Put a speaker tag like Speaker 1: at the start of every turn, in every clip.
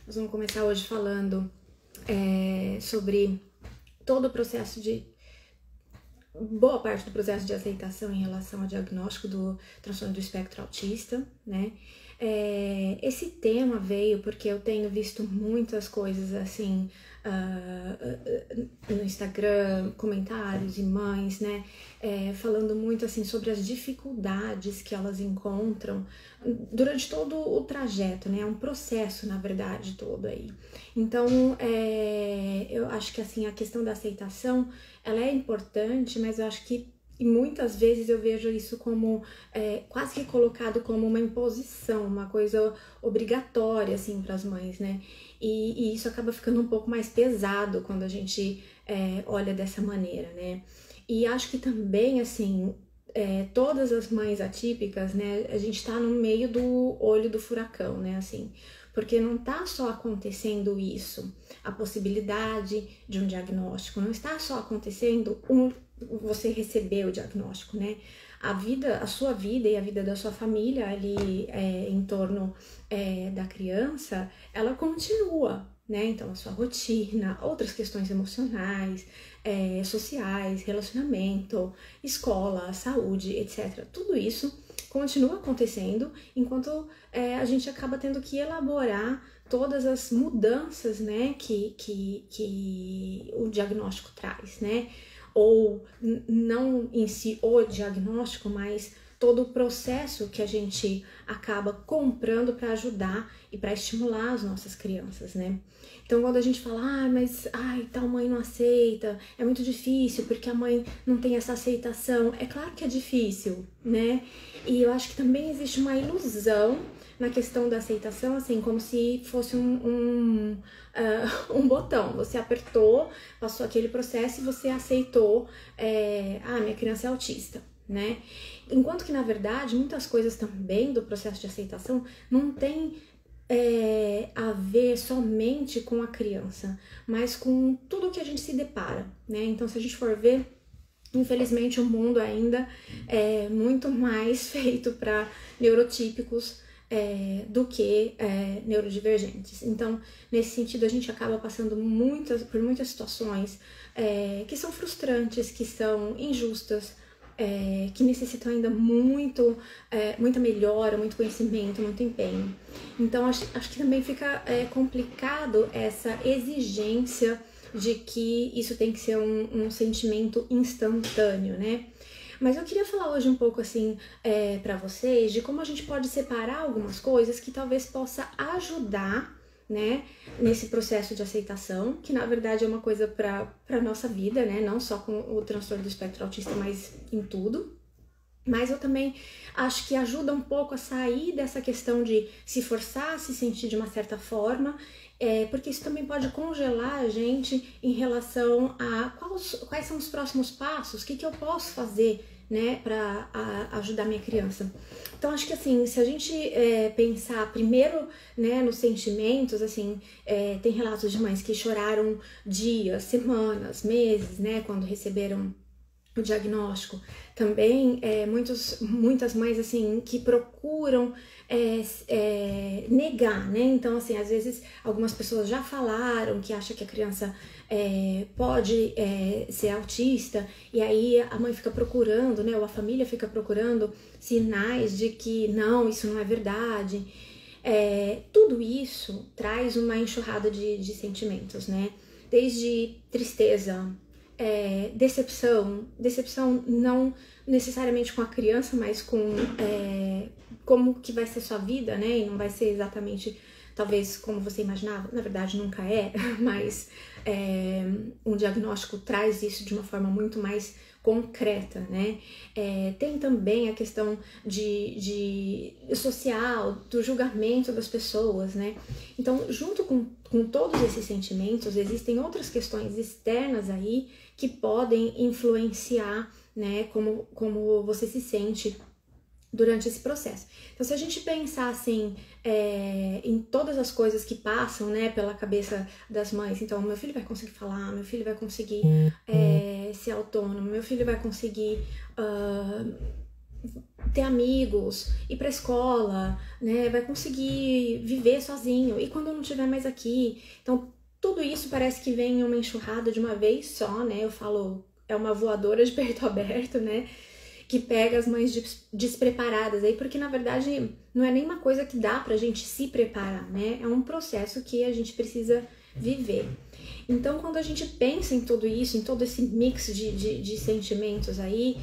Speaker 1: Nós vamos começar hoje falando sobre todo o processo boa parte do processo de aceitação em relação ao diagnóstico do transtorno do espectro autista, né? Esse tema veio porque eu tenho visto muitas coisas assim no Instagram, comentários de mães, né? Falando muito assim sobre as dificuldades que elas encontram durante todo o trajeto, né? É um processo, na verdade, todo aí. Então, eu acho que assim a questão da aceitação ela é importante, mas eu acho que muitas vezes eu vejo isso como quase que colocado como uma imposição, uma coisa obrigatória assim para as mães, né? E isso acaba ficando um pouco mais pesado quando a gente olha dessa maneira, né? E acho que também assim todas as mães atípicas, né? A gente tá no meio do olho do furacão, né? Assim, porque não tá só acontecendo isso, a possibilidade de um diagnóstico, não está só acontecendo você receber o diagnóstico, né? A sua vida e a vida da sua família ali em torno da criança, ela continua, né? Então a sua rotina, outras questões emocionais, sociais, relacionamento, escola, saúde, etc. Tudo isso continua acontecendo enquanto a gente acaba tendo que elaborar todas as mudanças, né, que o diagnóstico traz, né? Ou não em si o diagnóstico, mas todo o processo que a gente acaba comprando para ajudar e para estimular as nossas crianças, né? Então, quando a gente fala, mas tal mãe não aceita, é muito difícil porque a mãe não tem essa aceitação, é claro que é difícil, né? E eu acho que também existe uma ilusão na questão da aceitação, assim, como se fosse um botão. Você apertou, passou aquele processo e você aceitou, minha criança é autista, né? Enquanto que, na verdade, muitas coisas também do processo de aceitação não tem a ver somente com a criança, mas com tudo que a gente se depara, né? Então, se a gente for ver, infelizmente o mundo ainda é muito mais feito para neurotípicos do que neurodivergentes. Então, nesse sentido, a gente acaba passando por muitas situações que são frustrantes, que são injustas, que necessitam ainda muita melhora, muito conhecimento, muito empenho. Então, acho que também fica complicado essa exigência de que isso tem que ser um sentimento instantâneo, né? Mas eu queria falar hoje um pouco assim para vocês de como a gente pode separar algumas coisas que talvez possa ajudar, né, nesse processo de aceitação, que na verdade é uma coisa para nossa vida, né, não só com o transtorno do espectro autista, mas em tudo. Mas eu também acho que ajuda um pouco a sair dessa questão de se forçar a se sentir de uma certa forma, porque isso também pode congelar a gente em relação a quais são os próximos passos, o que eu posso fazer, né, para ajudar minha criança. Então, acho que assim, se a gente pensar primeiro, né, nos sentimentos, assim, tem relatos de mães que choraram dias, semanas, meses, né, quando receberam o diagnóstico. Também muitas mães assim que procuram negar, né? Então, assim, às vezes algumas pessoas já falaram que acham que a criança pode ser autista, e aí a mãe fica procurando, né? Ou a família fica procurando sinais de que não, isso não é verdade. Tudo isso traz uma enxurrada de sentimentos, né? Desde tristeza, decepção não necessariamente com a criança, mas com como que vai ser sua vida, né? E não vai ser exatamente, talvez, como você imaginava. Na verdade, nunca é, mas um diagnóstico traz isso de uma forma muito mais concreta, né? Tem também a questão de social, do julgamento das pessoas, né? Então, junto com todos esses sentimentos, existem outras questões externas aí que podem influenciar, né, como você se sente durante esse processo. Então, se a gente pensar assim em todas as coisas que passam, né, pela cabeça das mães, então meu filho vai conseguir falar, meu filho vai conseguir ser autônomo, meu filho vai conseguir ter amigos, ir pra escola, né? Vai conseguir viver sozinho. E quando eu não estiver mais aqui? Então, tudo isso parece que vem em uma enxurrada de uma vez só, né? Eu falo, é uma voadora de peito aberto, né? Que pega as mães despreparadas aí, porque na verdade não é nenhuma coisa que dá pra gente se preparar, né? É um processo que a gente precisa viver. Então, quando a gente pensa em tudo isso, em todo esse mix de sentimentos aí,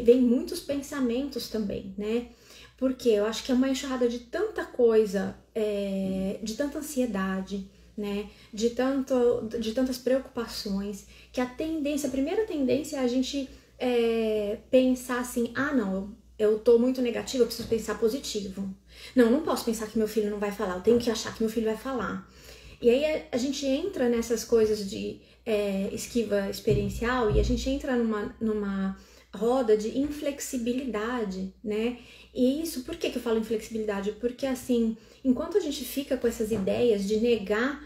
Speaker 1: vem muitos pensamentos também, né? Porque eu acho que é uma enxurrada de tanta coisa, de tanta ansiedade, né? De tantas preocupações, que a primeira tendência é a gente pensar assim, não, eu tô muito negativa, eu preciso pensar positivo. Não posso pensar que meu filho não vai falar, eu tenho que achar que meu filho vai falar. E aí a gente entra nessas coisas de esquiva experiencial e a gente entra numa roda de inflexibilidade, né? E isso, por que eu falo inflexibilidade? Porque assim, enquanto a gente fica com essas ideias de negar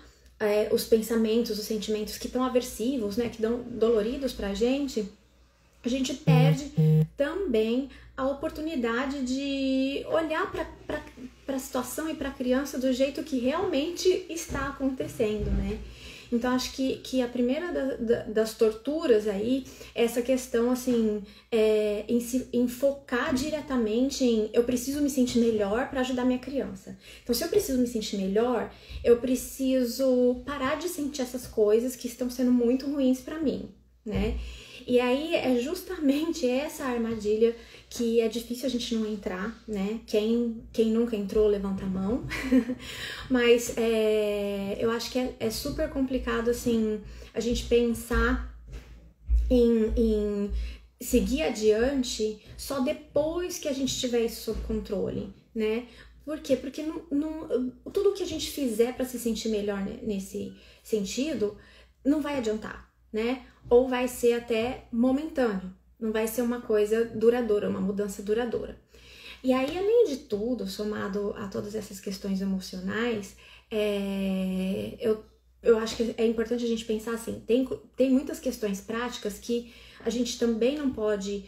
Speaker 1: os pensamentos, os sentimentos que estão aversivos, né? Que dão doloridos pra gente, a gente perde também a oportunidade de olhar para a situação e para a criança do jeito que realmente está acontecendo, né? Então, acho que a primeira das torturas aí é essa questão, assim, em focar diretamente em eu preciso me sentir melhor para ajudar minha criança. Então, se eu preciso me sentir melhor, eu preciso parar de sentir essas coisas que estão sendo muito ruins para mim, né? E aí é justamente essa armadilha que é difícil a gente não entrar, né? Quem nunca entrou, levanta a mão. Mas eu acho que é super complicado, assim, a gente pensar em seguir adiante só depois que a gente tiver isso sob controle, né? Por quê? Porque tudo que a gente fizer para se sentir melhor nesse sentido não vai adiantar, né? Ou vai ser até momentâneo, não vai ser uma coisa duradoura, uma mudança duradoura. E aí, além de tudo, somado a todas essas questões emocionais, eu acho que é importante a gente pensar assim, tem muitas questões práticas que a gente também não pode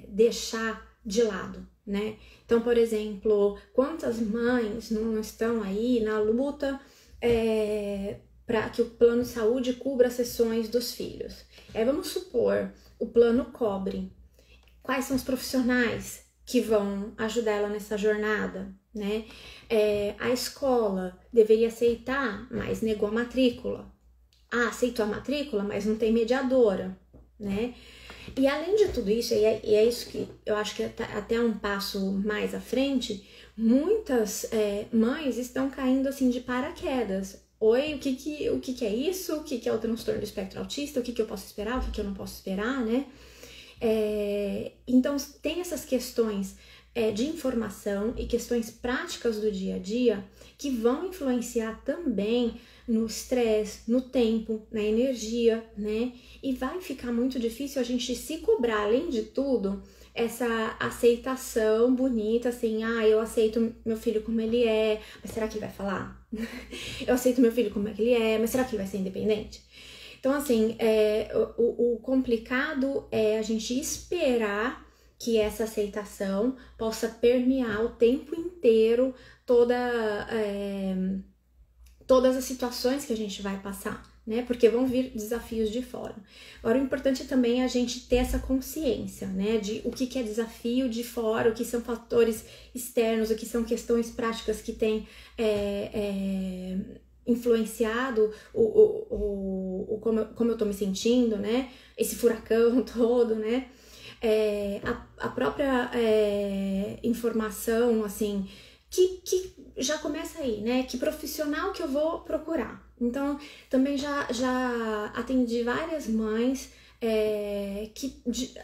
Speaker 1: deixar de lado, né? Então, por exemplo, quantas mães não estão aí na luta para que o plano de saúde cubra as sessões dos filhos? Vamos supor, o plano cobre. Quais são os profissionais que vão ajudar ela nessa jornada, né? A escola deveria aceitar, mas negou a matrícula. Aceitou a matrícula, mas não tem mediadora, né? E além de tudo isso, e é isso que eu acho que até um passo mais à frente, muitas mães estão caindo assim de paraquedas. Oi, o que é isso? O que é o transtorno do espectro autista? O que eu posso esperar? O que eu não posso esperar, né? Então, tem essas questões de informação e questões práticas do dia a dia que vão influenciar também no estresse, no tempo, na energia, né? E vai ficar muito difícil a gente se cobrar, além de tudo, essa aceitação bonita, assim, eu aceito meu filho como ele é, mas será que ele vai falar? Eu aceito meu filho como ele é, mas será que ele vai ser independente? Então, assim, o complicado é a gente esperar que essa aceitação possa permear o tempo inteiro todas as situações que a gente vai passar, né? Porque vão vir desafios de fora. Agora, o importante também é a gente ter essa consciência, né? De o que é desafio de fora, o que são fatores externos, o que são questões práticas que têm influenciado como eu tô me sentindo, né? Esse furacão todo, né? A própria informação, assim, que já começa aí, né? Que profissional que eu vou procurar? Então, também já atendi várias mães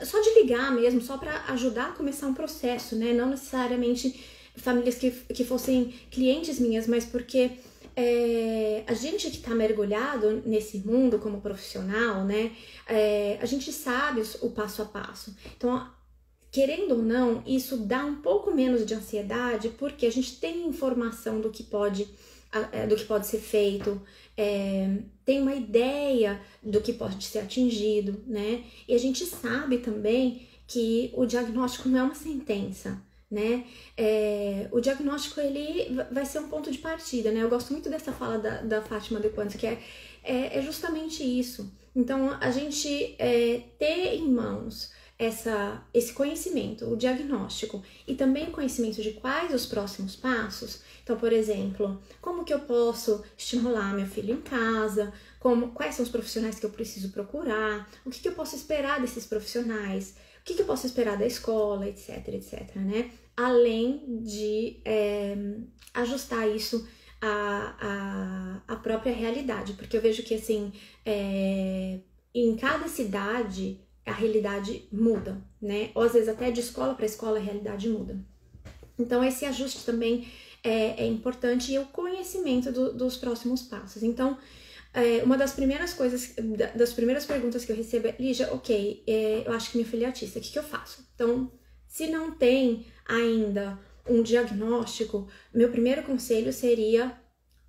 Speaker 1: só de ligar mesmo, só para ajudar a começar um processo, né? Não necessariamente famílias que fossem clientes minhas, mas porque a gente que está mergulhado nesse mundo como profissional, né? A gente sabe o passo a passo. Então, querendo ou não, isso dá um pouco menos de ansiedade, porque a gente tem informação do que pode ser feito, tem uma ideia do que pode ser atingido, né? E a gente sabe também que o diagnóstico não é uma sentença, né? O diagnóstico, ele vai ser um ponto de partida, né? Eu gosto muito dessa fala da Fátima De Quanto, que é justamente isso. Então, a gente ter em mãos esse conhecimento, o diagnóstico, e também o conhecimento de quais os próximos passos. Então, por exemplo, como que eu posso estimular meu filho em casa, quais são os profissionais que eu preciso procurar, o que eu posso esperar desses profissionais, o que eu posso esperar da escola, etc, né? Além de ajustar isso à própria realidade, porque eu vejo que, assim, em cada cidade a realidade muda, né? Ou às vezes até de escola para escola a realidade muda. Então esse ajuste também é importante, e o conhecimento dos próximos passos. Então, uma das primeiras perguntas que eu recebo é: Lígia, ok, eu acho que minha filha é autista, o que eu faço? Então, se não tem ainda um diagnóstico, meu primeiro conselho seria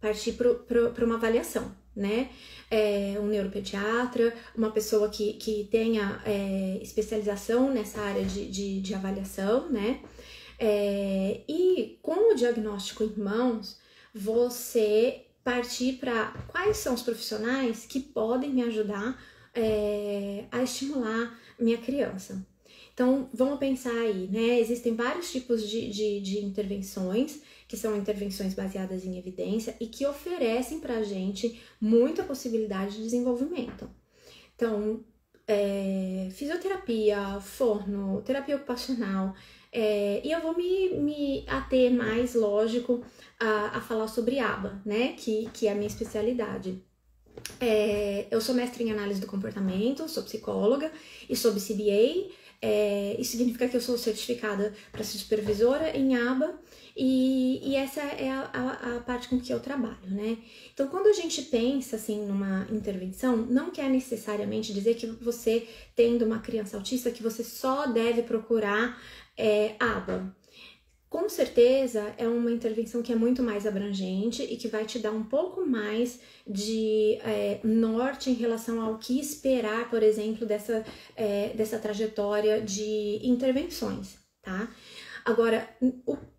Speaker 1: partir para uma avaliação, né? Um neuropediatra, uma pessoa que tenha especialização nessa área de avaliação, né? E com o diagnóstico em mãos, você partir para quais são os profissionais que podem me ajudar a estimular minha criança. Então, vamos pensar aí, né? Existem vários tipos de intervenções, que são intervenções baseadas em evidência e que oferecem pra gente muita possibilidade de desenvolvimento. Então, fisioterapia, fono, terapia ocupacional, e eu vou me ater mais, lógico, a falar sobre ABA, né? Que é a minha especialidade. Eu sou mestre em análise do comportamento, sou psicóloga e sou BCBA. Isso significa que eu sou certificada para ser supervisora em ABA, e essa é a parte com que eu trabalho, né? Então, quando a gente pensa, assim, numa intervenção, não quer necessariamente dizer que você, tendo uma criança autista, que você só deve procurar ABA. Com certeza, é uma intervenção que é muito mais abrangente e que vai te dar um pouco mais de norte em relação ao que esperar, por exemplo, dessa trajetória de intervenções, tá? Agora,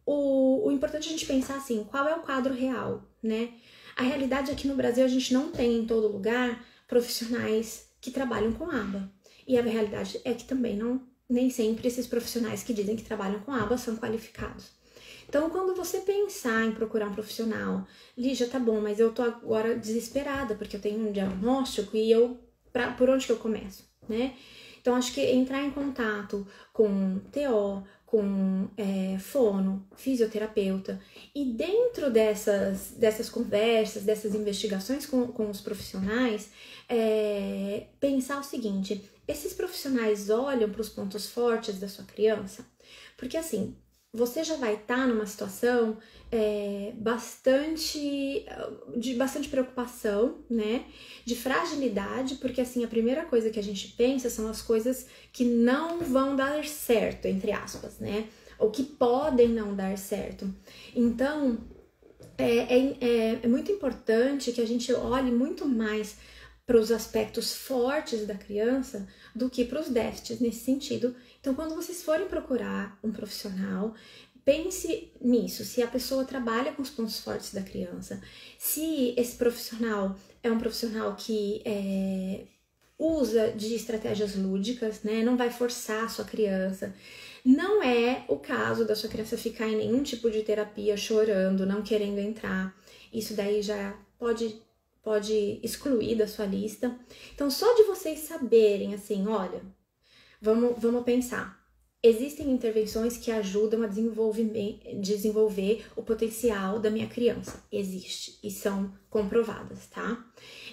Speaker 1: o importante é a gente pensar assim, qual é o quadro real, né? A realidade é que no Brasil a gente não tem em todo lugar profissionais que trabalham com ABA. E a realidade é que também nem sempre esses profissionais que dizem que trabalham com ABA são qualificados. Então, quando você pensar em procurar um profissional, Lígia, tá bom, mas eu tô agora desesperada porque eu tenho um diagnóstico e por onde que eu começo, né? Então, acho que entrar em contato com TO, com fono, fisioterapeuta, e dentro dessas conversas, dessas investigações com os profissionais, pensar o seguinte: esses profissionais olham para os pontos fortes da sua criança? Porque assim, você já vai estar numa situação de bastante preocupação, né? De fragilidade, porque assim, a primeira coisa que a gente pensa são as coisas que não vão dar certo, entre aspas, né? Ou que podem não dar certo. Então, é muito importante que a gente olhe muito mais para os aspectos fortes da criança do que para os déficits nesse sentido. Então, quando vocês forem procurar um profissional, pense nisso, se a pessoa trabalha com os pontos fortes da criança, se esse profissional é um profissional que usa de estratégias lúdicas, né? Não vai forçar a sua criança. Não é o caso da sua criança ficar em nenhum tipo de terapia chorando, não querendo entrar. Isso daí já pode excluir da sua lista. Então, só de vocês saberem, assim, olha, vamos pensar. Existem intervenções que ajudam a desenvolver o potencial da minha criança. Existe e são comprovadas, tá?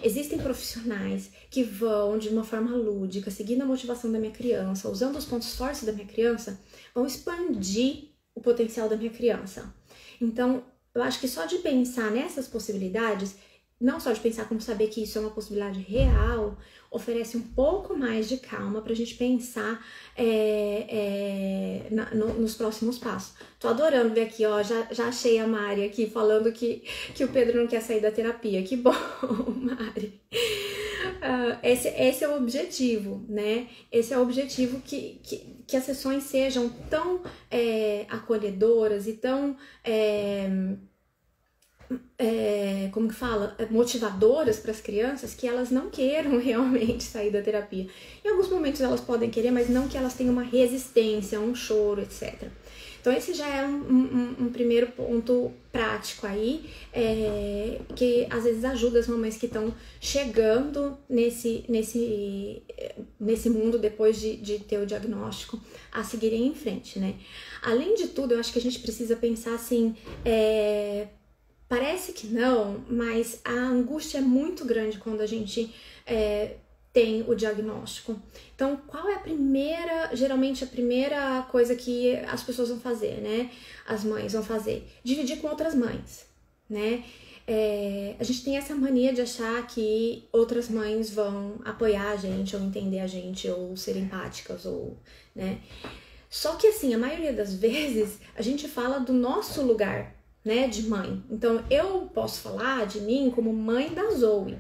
Speaker 1: Existem profissionais que vão, de uma forma lúdica, seguindo a motivação da minha criança, usando os pontos fortes da minha criança, vão expandir o potencial da minha criança. Então, eu acho que só de pensar nessas possibilidades, não só de pensar como saber que isso é uma possibilidade real, oferece um pouco mais de calma pra gente pensar nos próximos passos. Tô adorando ver aqui, ó, já achei a Mari aqui falando que o Pedro não quer sair da terapia. Que bom, Mari. Esse é o objetivo, né? Esse é o objetivo que as sessões sejam tão acolhedoras e tão como que fala? Motivadoras para as crianças, que elas não queiram realmente sair da terapia. Em alguns momentos elas podem querer, mas não que elas tenham uma resistência, um choro, etc. Então esse já é um primeiro ponto prático aí, que às vezes ajuda as mamães que estão chegando nesse mundo depois de ter o diagnóstico a seguirem em frente, né? Além de tudo, eu acho que a gente precisa pensar assim, parece que não, mas a angústia é muito grande quando a gente tem o diagnóstico. Então, qual é geralmente a primeira coisa que as pessoas vão fazer, né? As mães vão fazer? Dividir com outras mães, né? A gente tem essa mania de achar que outras mães vão apoiar a gente, ou entender a gente, ou ser empáticas, ou, né? Só que, assim, a maioria das vezes, a gente fala do nosso lugar, né, de mãe. Então, eu posso falar de mim como mãe da Zoe.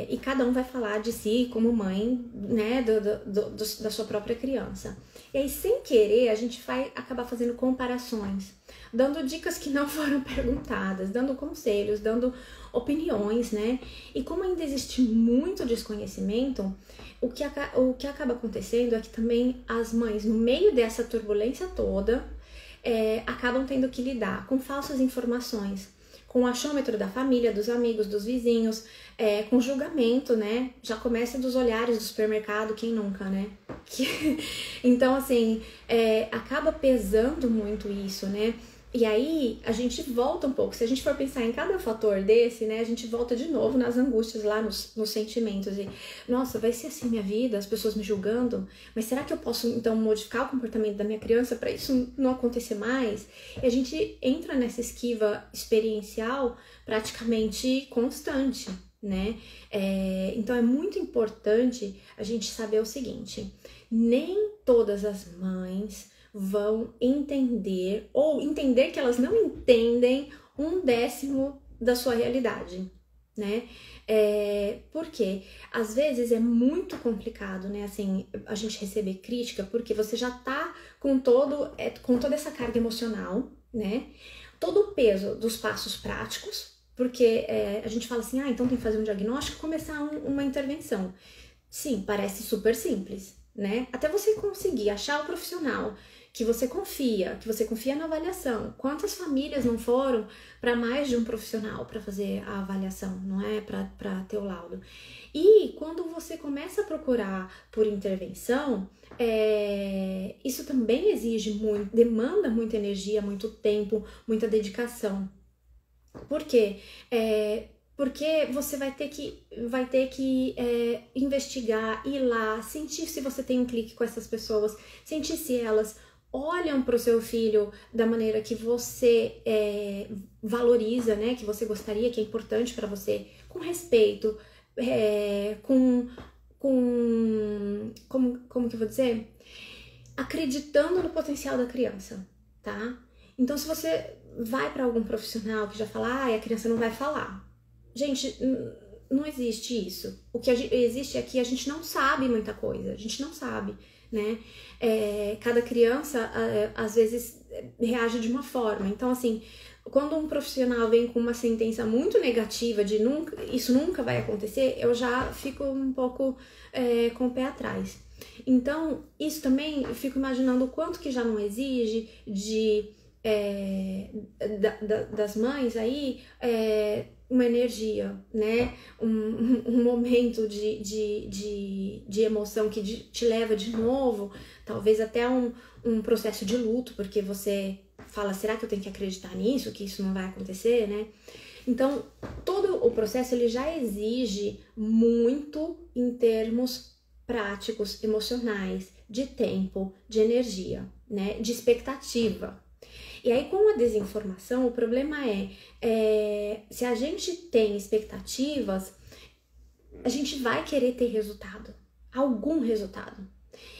Speaker 1: E cada um vai falar de si como mãe, né, da sua própria criança. E aí, sem querer, a gente vai acabar fazendo comparações, dando dicas que não foram perguntadas, dando conselhos, dando opiniões, né? E como ainda existe muito desconhecimento, o que acaba acontecendo é que também as mães, no meio dessa turbulência toda, acabam tendo que lidar com falsas informações, com o achômetro da família, dos amigos, dos vizinhos, com julgamento, né? Já começa dos olhares do supermercado, quem nunca, né? Então, assim, acaba pesando muito isso, né? E aí, a gente volta um pouco. Se a gente for pensar em cada fator desse, né? A gente volta de novo nas angústias, lá nos sentimentos. E, nossa, vai ser assim minha vida? As pessoas me julgando? Mas será que eu posso, então, modificar o comportamento da minha criança para isso não acontecer mais? E a gente entra nessa esquiva experiencial praticamente constante, né? Então, é muito importante a gente saber o seguinte. Nem todas as mães vão entender, ou entender que elas não entendem 1/10 da sua realidade, né? Porque às vezes é muito complicado, né? Assim, a gente receber crítica, porque você já tá com toda essa carga emocional, né? Todo o peso dos passos práticos, porque a gente fala assim, então tem que fazer um diagnóstico e começar uma intervenção. Sim, parece super simples, né? Até você conseguir achar o profissional que você confia na avaliação. Quantas famílias não foram para mais de um profissional para fazer a avaliação, não é? Para ter o laudo. E quando você começa a procurar por intervenção, isso também exige muito, demanda muita energia, muito tempo, muita dedicação. Por quê? Porque você vai ter que investigar, ir lá, sentir se você tem um clique com essas pessoas, sentir se elas olham para o seu filho da maneira que você valoriza, né? Que você gostaria, que é importante para você, com respeito, como que eu vou dizer? Acreditando no potencial da criança, tá? Então, se você vai para algum profissional que já fala, a criança não vai falar. Gente, não existe isso. O que existe é que a gente não sabe muita coisa, a gente não sabe, né? Cada criança, às vezes, reage de uma forma. Então, assim, quando um profissional vem com uma sentença muito negativa de isso nunca vai acontecer, eu já fico um pouco com o pé atrás. Então, isso também, eu fico imaginando o quanto que já não exige das mães aí, uma energia, né? Um momento de emoção que te leva de novo, talvez até um processo de luto, porque você fala, será que eu tenho que acreditar nisso, que isso não vai acontecer, né? Então, todo o processo ele já exige muito em termos práticos, emocionais, de tempo, de energia, né? De expectativa. E aí, com a desinformação, o problema se a gente tem expectativas, a gente vai querer ter resultado, algum resultado.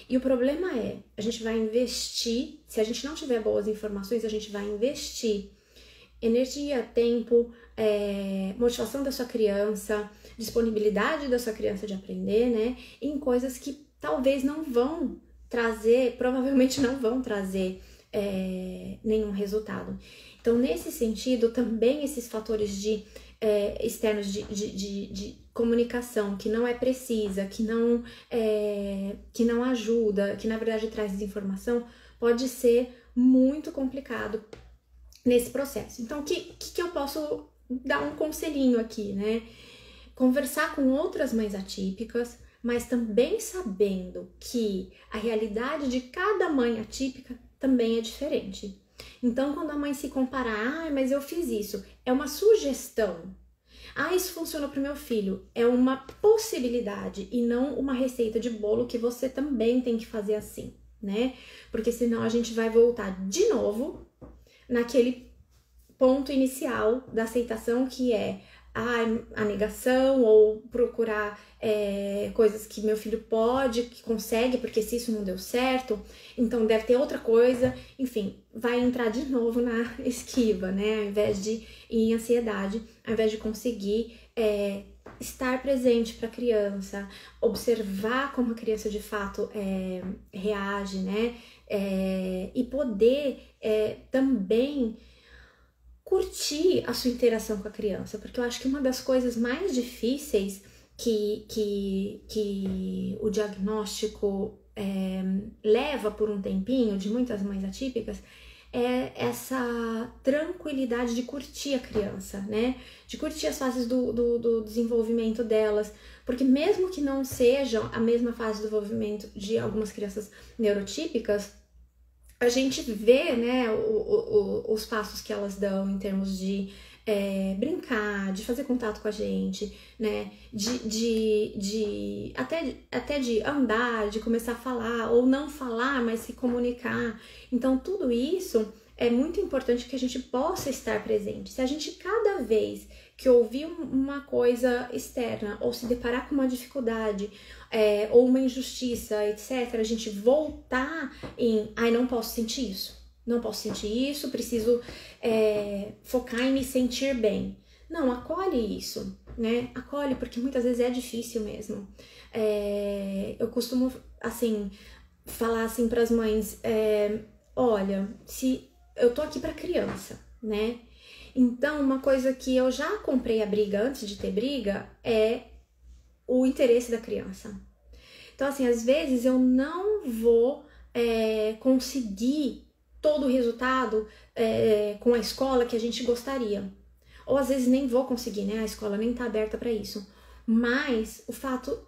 Speaker 1: E o problema a gente vai investir, se a gente não tiver boas informações, a gente vai investir energia, tempo, motivação da sua criança, disponibilidade da sua criança de aprender, né? Em coisas que talvez não vão trazer, provavelmente não vão trazer nenhum resultado. Então, nesse sentido, também esses fatores externos de comunicação que não é precisa, que não ajuda, que na verdade traz desinformação, pode ser muito complicado nesse processo. Então, o que eu posso dar um conselhinho aqui, né? Conversar com outras mães atípicas, mas também sabendo que a realidade de cada mãe atípica também é diferente. Então, quando a mãe se comparar, mas eu fiz isso, é uma sugestão. Isso funcionou para o meu filho. É uma possibilidade e não uma receita de bolo que você também tem que fazer assim, né? Porque senão a gente vai voltar de novo naquele ponto inicial da aceitação, que é a negação ou procurar coisas que meu filho pode, que consegue, porque se isso não deu certo, então deve ter outra coisa. Enfim, vai entrar de novo na esquiva, né? Ao invés de ir em ansiedade, ao invés de conseguir estar presente para a criança, observar como a criança de fato reage, né? E poder também curtir a sua interação com a criança, porque eu acho que uma das coisas mais difíceis que o diagnóstico leva por um tempinho de muitas mães atípicas é essa tranquilidade de curtir a criança, né? De curtir as fases do desenvolvimento delas, porque mesmo que não sejam a mesma fase do desenvolvimento de algumas crianças neurotípicas, a gente vê, né, os passos que elas dão em termos de brincar, de fazer contato com a gente, né, até de andar, de começar a falar, ou não falar, mas se comunicar. Então, tudo isso é muito importante que a gente possa estar presente. Se a gente, cada vez que ouvir uma coisa externa, ou se deparar com uma dificuldade, ou uma injustiça, etc., a gente voltar em, não posso sentir isso, preciso focar em me sentir bem. Não, acolhe isso, né? Acolhe, porque muitas vezes é difícil mesmo. Eu costumo, assim, falar assim para as mães, olha, se eu tô aqui para criança, né? Então, uma coisa que eu já comprei a briga antes de ter briga é o interesse da criança. Então, assim, às vezes eu não vou conseguir todo o resultado com a escola que a gente gostaria. Ou às vezes nem vou conseguir, né? A escola nem tá aberta para isso. Mas o fato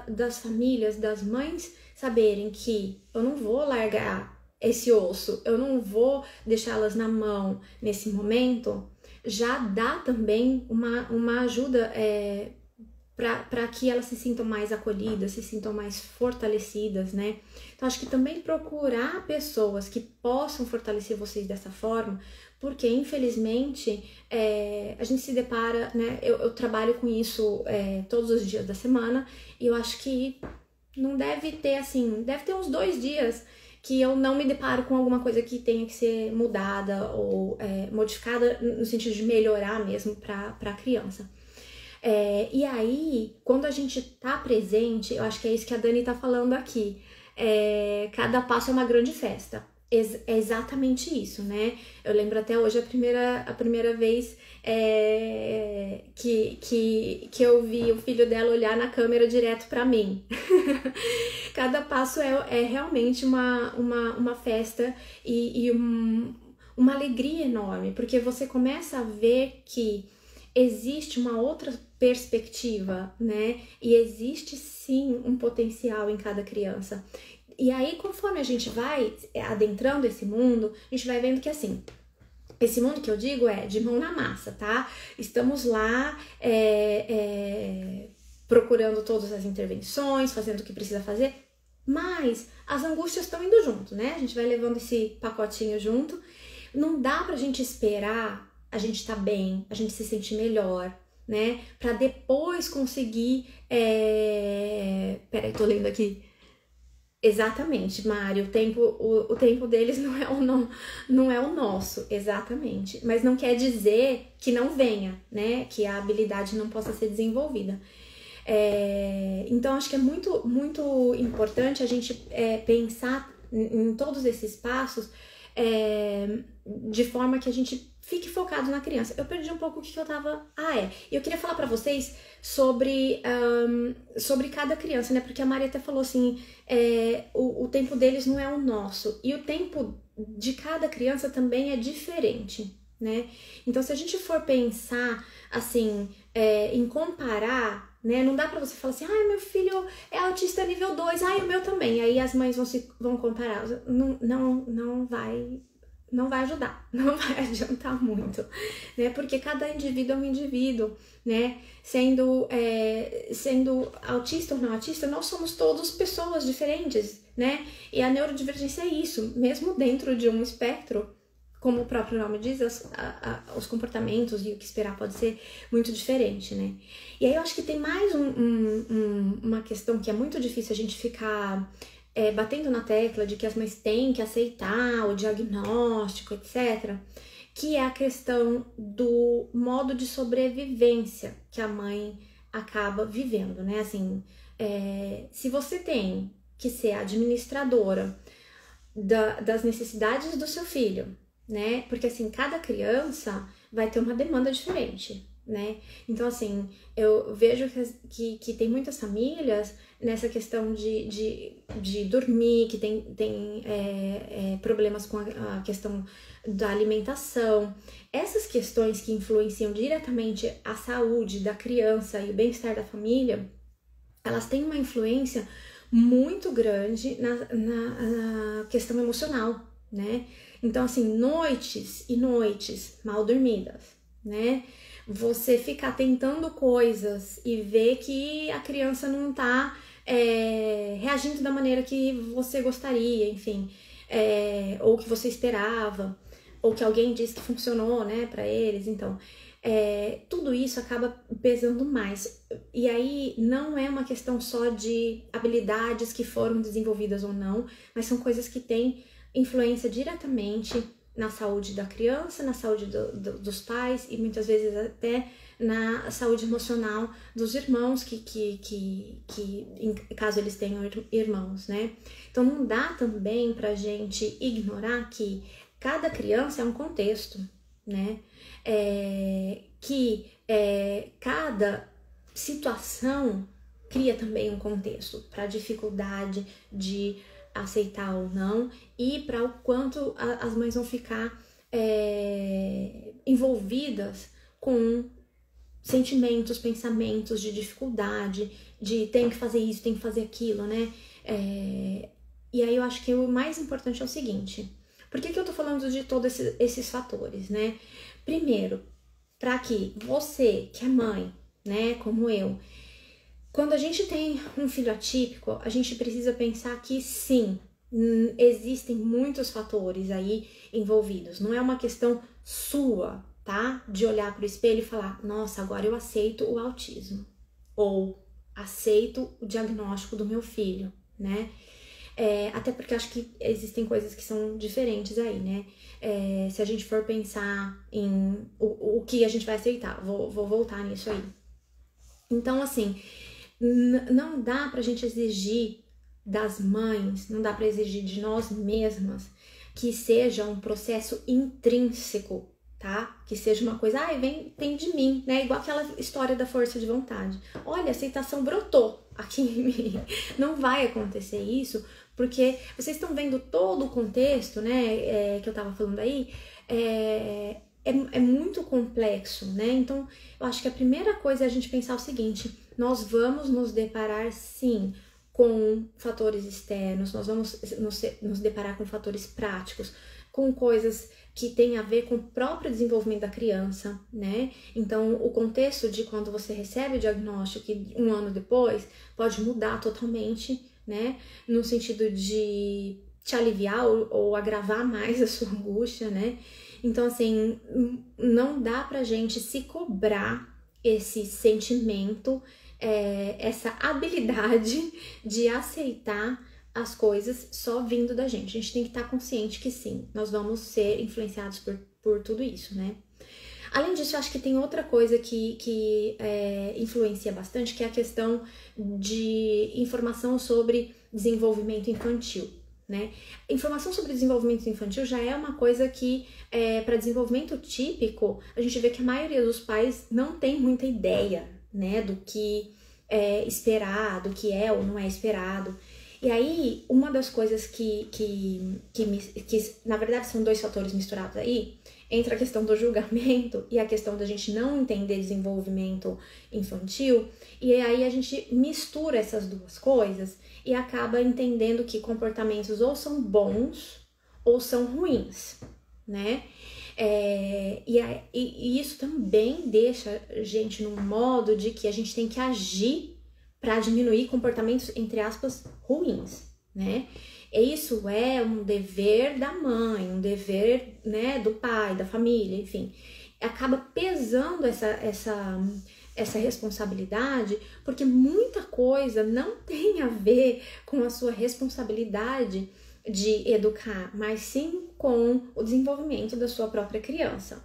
Speaker 1: das famílias, das mães saberem que eu não vou largar esse osso, eu não vou deixá-las na mão nesse momento, já dá também uma ajuda para que elas se sintam mais acolhidas, se sintam mais fortalecidas, né? Então, acho que também procurar pessoas que possam fortalecer vocês dessa forma, porque, infelizmente, a gente se depara, né? Eu trabalho com isso todos os dias da semana, e eu acho que não deve ter, assim, deve ter uns 2 dias que eu não me deparo com alguma coisa que tenha que ser mudada ou modificada no sentido de melhorar mesmo para a criança. E aí, quando a gente tá presente, eu acho que é isso que a Dani tá falando aqui, cada passo é uma grande festa. É exatamente isso, né? Eu lembro até hoje a primeira vez que eu vi o filho dela olhar na câmera direto pra mim. Cada passo é realmente uma festa e uma alegria enorme, porque você começa a ver que existe uma outra perspectiva, né? E existe sim um potencial em cada criança. E aí, conforme a gente vai adentrando esse mundo, a gente vai vendo que, assim, esse mundo que eu digo é de mão na massa, tá? Estamos lá procurando todas as intervenções, fazendo o que precisa fazer, mas as angústias estão indo junto, né? A gente vai levando esse pacotinho junto. Não dá pra gente esperar a gente tá bem, a gente se sentir melhor, né? Pra depois conseguir... Peraí, tô lendo aqui. Exatamente, Mário, o tempo deles não é o nosso, exatamente. Mas não quer dizer que não venha, né? Que a habilidade não possa ser desenvolvida. Então, acho que é muito, muito importante a gente pensar em todos esses passos de forma que a gente fique focado na criança. Eu perdi um pouco o que eu tava... eu queria falar pra vocês sobre cada criança, né? Porque a Maria até falou assim, o tempo deles não é o nosso. E o tempo de cada criança também é diferente, né? Então, se a gente for pensar, assim, em comparar, né? Não dá pra você falar assim, meu filho é autista nível 2, o meu também. Aí as mães vão comparar. Não vai ajudar, não vai adiantar muito, né? Porque cada indivíduo é um indivíduo, né? Sendo autista ou não autista, nós somos todos pessoas diferentes, né? E a neurodivergência é isso, mesmo dentro de um espectro, como o próprio nome diz, os comportamentos e o que esperar pode ser muito diferente, né? E aí eu acho que tem mais uma questão que é muito difícil a gente ficar batendo na tecla de que as mães têm que aceitar o diagnóstico, etc., que é a questão do modo de sobrevivência que a mãe acaba vivendo, né? Assim, se você tem que ser administradora das necessidades do seu filho, né? Porque, assim, cada criança vai ter uma demanda diferente, né? Então, assim, eu vejo que tem muitas famílias nessa questão de dormir, que tem problemas com a questão da alimentação. Essas questões que influenciam diretamente a saúde da criança e o bem-estar da família, elas têm uma influência muito grande na questão emocional, né? Então, assim, noites e noites mal dormidas, né? Você ficar tentando coisas e ver que a criança não tá reagindo da maneira que você gostaria, enfim, ou que você esperava, ou que alguém disse que funcionou, né, pra eles. Então, tudo isso acaba pesando mais. E aí não é uma questão só de habilidades que foram desenvolvidas ou não, mas são coisas que têm influência diretamente na saúde da criança, na saúde dos pais e muitas vezes até na saúde emocional dos irmãos, em caso eles tenham irmãos, né? Então não dá também pra gente ignorar que cada criança é um contexto, né? Cada situação cria também um contexto para a dificuldade de aceitar ou não e para o quanto as mães vão ficar envolvidas com sentimentos, pensamentos de dificuldade, de tem que fazer isso, tem que fazer aquilo, né? E aí eu acho que o mais importante é o seguinte: por que eu tô falando de todos esses fatores, né? Primeiro, para que você, que é mãe, né, como eu, quando a gente tem um filho atípico, a gente precisa pensar que sim, existem muitos fatores aí envolvidos. Não é uma questão sua, tá? De olhar pro espelho e falar, nossa, agora eu aceito o autismo. Ou aceito o diagnóstico do meu filho, né? Até porque acho que existem coisas que são diferentes aí, né? Se a gente for pensar em o que a gente vai aceitar, vou voltar nisso aí. Então, assim, não dá pra gente exigir das mães, não dá pra exigir de nós mesmas que seja um processo intrínseco, tá? Que seja uma coisa, vem de mim, né? Igual aquela história da força de vontade. Olha, a aceitação brotou aqui em mim. Não vai acontecer isso, porque vocês estão vendo todo o contexto, né, que eu tava falando aí, é muito complexo, né? Então, eu acho que a primeira coisa é a gente pensar o seguinte: nós vamos nos deparar, sim, com fatores externos, nós vamos nos deparar com fatores práticos, com coisas que tem a ver com o próprio desenvolvimento da criança, né? Então, o contexto de quando você recebe o diagnóstico, que um ano depois pode mudar totalmente, né? No sentido de te aliviar ou agravar mais a sua angústia, né? Então, assim, não dá pra gente se cobrar esse sentimento, essa habilidade de aceitar as coisas só vindo da gente. A gente tem que estar consciente que sim, nós vamos ser influenciados por tudo isso, né? Além disso, eu acho que tem outra coisa que influencia bastante, que é a questão de informação sobre desenvolvimento infantil, né? Informação sobre desenvolvimento infantil já é uma coisa que, para desenvolvimento típico, a gente vê que a maioria dos pais não tem muita ideia, né, do que é esperado, do que é ou não é esperado. E aí, uma das coisas que na verdade são dois fatores misturados aí, entre a questão do julgamento e a questão da gente não entender desenvolvimento infantil, e aí a gente mistura essas duas coisas e acaba entendendo que comportamentos ou são bons ou são ruins, né? E isso também deixa a gente num modo de que a gente tem que agir para diminuir comportamentos, entre aspas, ruins, né? Isso é um dever da mãe, um dever, né, do pai, da família, enfim. Acaba pesando essa responsabilidade, porque muita coisa não tem a ver com a sua responsabilidade de educar, mas sim com o desenvolvimento da sua própria criança.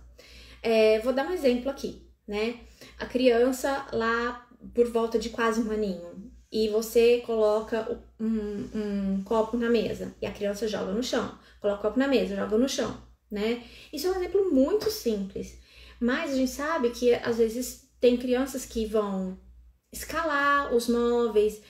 Speaker 1: Vou dar um exemplo aqui, né? A criança lá por volta de quase um aninho, e você coloca um copo na mesa e a criança joga no chão, coloca o copo na mesa, joga no chão, né? Isso é um exemplo muito simples, mas a gente sabe que às vezes tem crianças que vão escalar os móveis,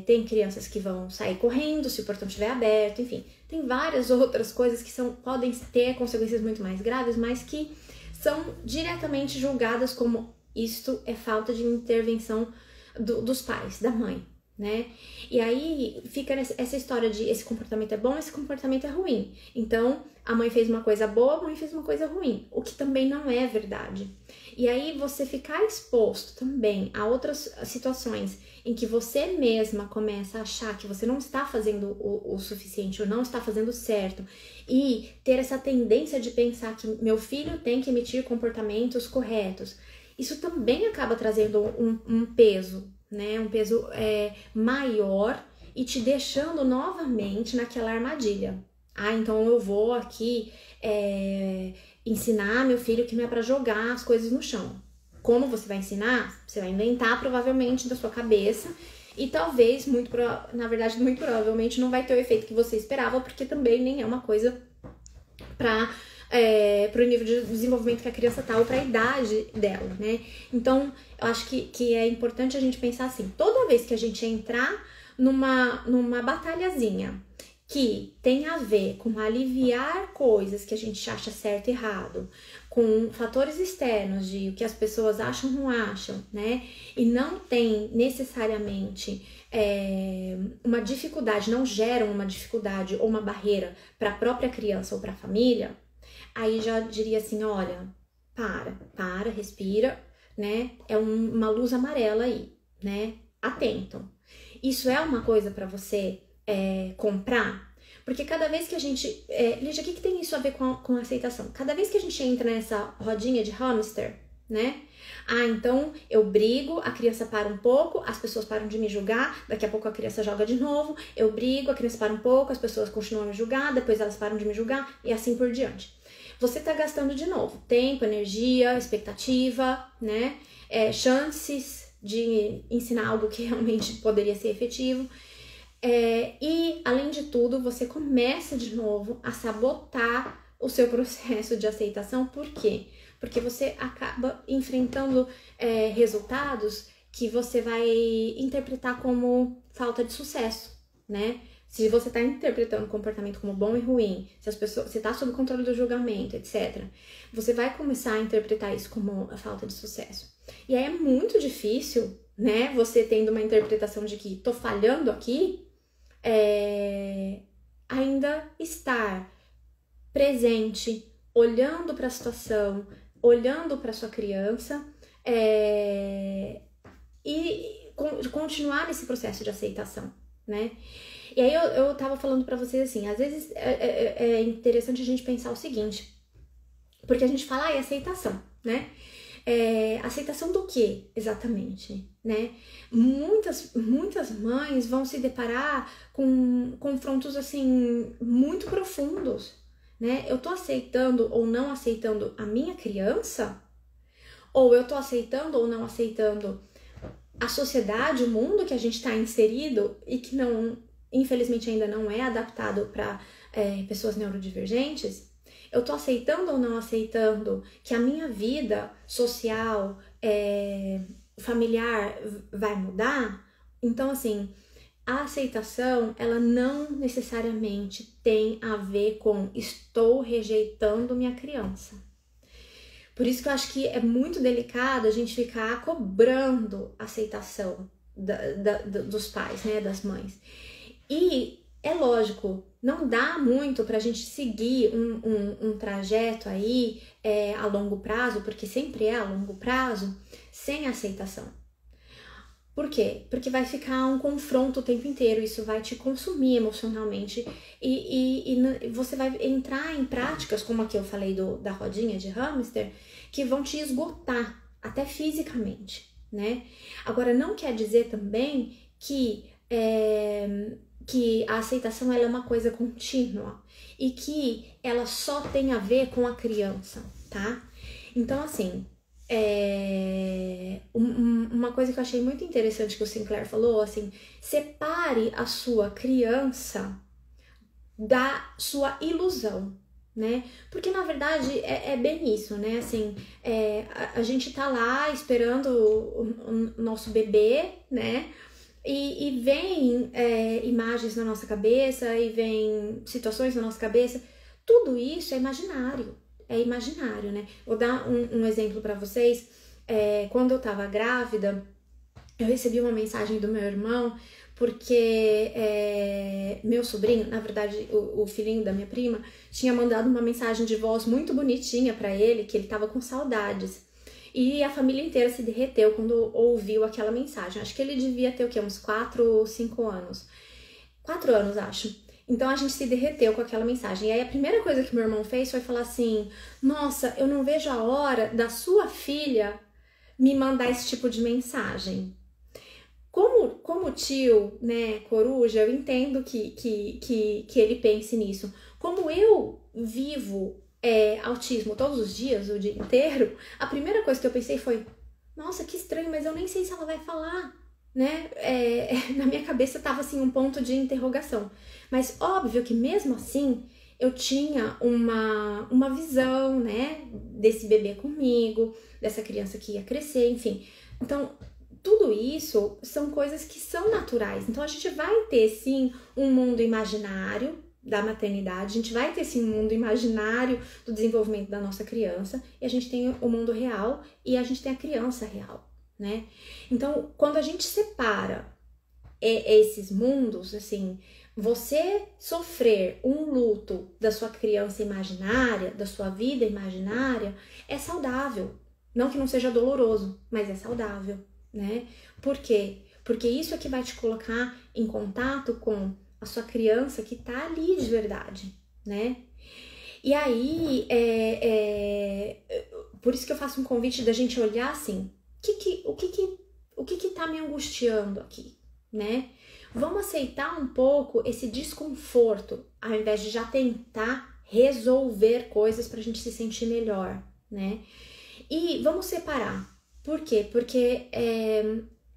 Speaker 1: tem crianças que vão sair correndo se o portão estiver aberto, enfim, tem várias outras coisas que podem ter consequências muito mais graves, mas que são diretamente julgadas como isto é falta de intervenção dos pais, da mãe, né? E aí fica essa história de esse comportamento é bom, esse comportamento é ruim. Então, a mãe fez uma coisa boa, a mãe fez uma coisa ruim, o que também não é verdade. E aí você ficar exposto também a outras situações em que você mesma começa a achar que você não está fazendo o suficiente ou não está fazendo certo e ter essa tendência de pensar que meu filho tem que emitir comportamentos corretos, isso também acaba trazendo um peso, né? Um peso maior e te deixando novamente naquela armadilha. Então eu vou aqui ensinar meu filho que não é para jogar as coisas no chão. Como você vai ensinar? Você vai inventar provavelmente da sua cabeça e talvez, na verdade, muito provavelmente não vai ter o efeito que você esperava, porque também nem é uma coisa para o nível de desenvolvimento que a criança tá ou para a idade dela, né? Então, eu acho que é importante a gente pensar assim, toda vez que a gente entrar numa batalhazinha que tem a ver com aliviar coisas que a gente acha certo e errado, com fatores externos de o que as pessoas acham ou não acham, né? E não tem necessariamente uma dificuldade, não geram uma dificuldade ou uma barreira para a própria criança ou para a família, aí já diria assim, olha, para, respira, né? É uma luz amarela aí, né? Atento. Isso é uma coisa para você comprar? Porque cada vez que a gente... Lígia, o que tem isso a ver com aceitação? Cada vez que a gente entra nessa rodinha de hamster, né? Então eu brigo, a criança para um pouco, as pessoas param de me julgar, daqui a pouco a criança joga de novo, eu brigo, a criança para um pouco, as pessoas continuam a me julgar, depois elas param de me julgar e assim por diante. Você tá gastando de novo tempo, energia, expectativa, né? Chances de ensinar algo que realmente poderia ser efetivo. E, além de tudo, você começa de novo a sabotar o seu processo de aceitação. Por quê? Porque você acaba enfrentando resultados que você vai interpretar como falta de sucesso, né? Se você está interpretando o comportamento como bom e ruim, se você está sob controle do julgamento, etc., você vai começar a interpretar isso como a falta de sucesso. E aí é muito difícil, né? Você tendo uma interpretação de que tô falhando aqui, ainda estar presente, olhando para a situação, olhando para sua criança e continuar nesse processo de aceitação, né? E aí eu tava falando pra vocês assim, às vezes é interessante a gente pensar o seguinte, porque a gente fala, aceitação, né? Aceitação do que, exatamente, né? Muitas mães vão se deparar com confrontos, assim, muito profundos, né? Eu tô aceitando ou não aceitando a minha criança? Ou eu tô aceitando ou não aceitando a sociedade, o mundo que a gente está inserido e que não, infelizmente ainda não é adaptado para pessoas neurodivergentes? Eu tô aceitando ou não aceitando que a minha vida social, familiar vai mudar? Então, assim, a aceitação, ela não necessariamente tem a ver com estou rejeitando minha criança. Por isso que eu acho que é muito delicado a gente ficar cobrando a aceitação dos pais, né, das mães. E é lógico, não dá muito pra gente seguir um trajeto aí a longo prazo, porque sempre é a longo prazo, sem aceitação. Por quê? Porque vai ficar um confronto o tempo inteiro, isso vai te consumir emocionalmente e você vai entrar em práticas, como a que eu falei da rodinha de hamster, que vão te esgotar, até fisicamente, né? Agora, não quer dizer também que a aceitação ela é uma coisa contínua e que ela só tem a ver com a criança, tá? Então, assim, uma coisa que eu achei muito interessante que o Sinclair falou, assim, separe a sua criança da sua ilusão, né? Porque na verdade é bem isso, né? Assim, a gente tá lá esperando o nosso bebê, né? E vem imagens na nossa cabeça, e vem situações na nossa cabeça, tudo isso é imaginário. É imaginário, né? Vou dar um exemplo para vocês. Quando eu tava grávida, eu recebi uma mensagem do meu irmão, porque meu sobrinho, na verdade o filhinho da minha prima, tinha mandado uma mensagem de voz muito bonitinha para ele, que ele tava com saudades. E a família inteira se derreteu quando ouviu aquela mensagem. Acho que ele devia ter o quê? Uns 4 ou 5 anos. 4 anos, acho. Então a gente se derreteu com aquela mensagem. E aí a primeira coisa que meu irmão fez foi falar assim: nossa, eu não vejo a hora da sua filha me mandar esse tipo de mensagem. Como tio, né, coruja, eu entendo que ele pense nisso. Como eu vivo autismo todos os dias, o dia inteiro, a primeira coisa que eu pensei foi: nossa, que estranho, mas eu nem sei se ela vai falar, né? Na minha cabeça tava assim um ponto de interrogação. Mas óbvio que mesmo assim eu tinha uma visão, né, desse bebê comigo, dessa criança que ia crescer, enfim. Então, tudo isso são coisas que são naturais. Então, a gente vai ter, sim, um mundo imaginário da maternidade, a gente vai ter, sim, um mundo imaginário do desenvolvimento da nossa criança, e a gente tem o mundo real e a gente tem a criança real, né? Então, quando a gente separa esses mundos, assim, você sofrer um luto da sua criança imaginária, da sua vida imaginária, é saudável. Não que não seja doloroso, mas é saudável, né? Por quê? Porque isso é que vai te colocar em contato com a sua criança que tá ali de verdade, né? E aí, por isso que eu faço um convite da gente olhar assim, o que tá me angustiando aqui, né? Vamos aceitar um pouco esse desconforto, ao invés de já tentar resolver coisas pra gente se sentir melhor, né? E vamos separar. Por quê? Porque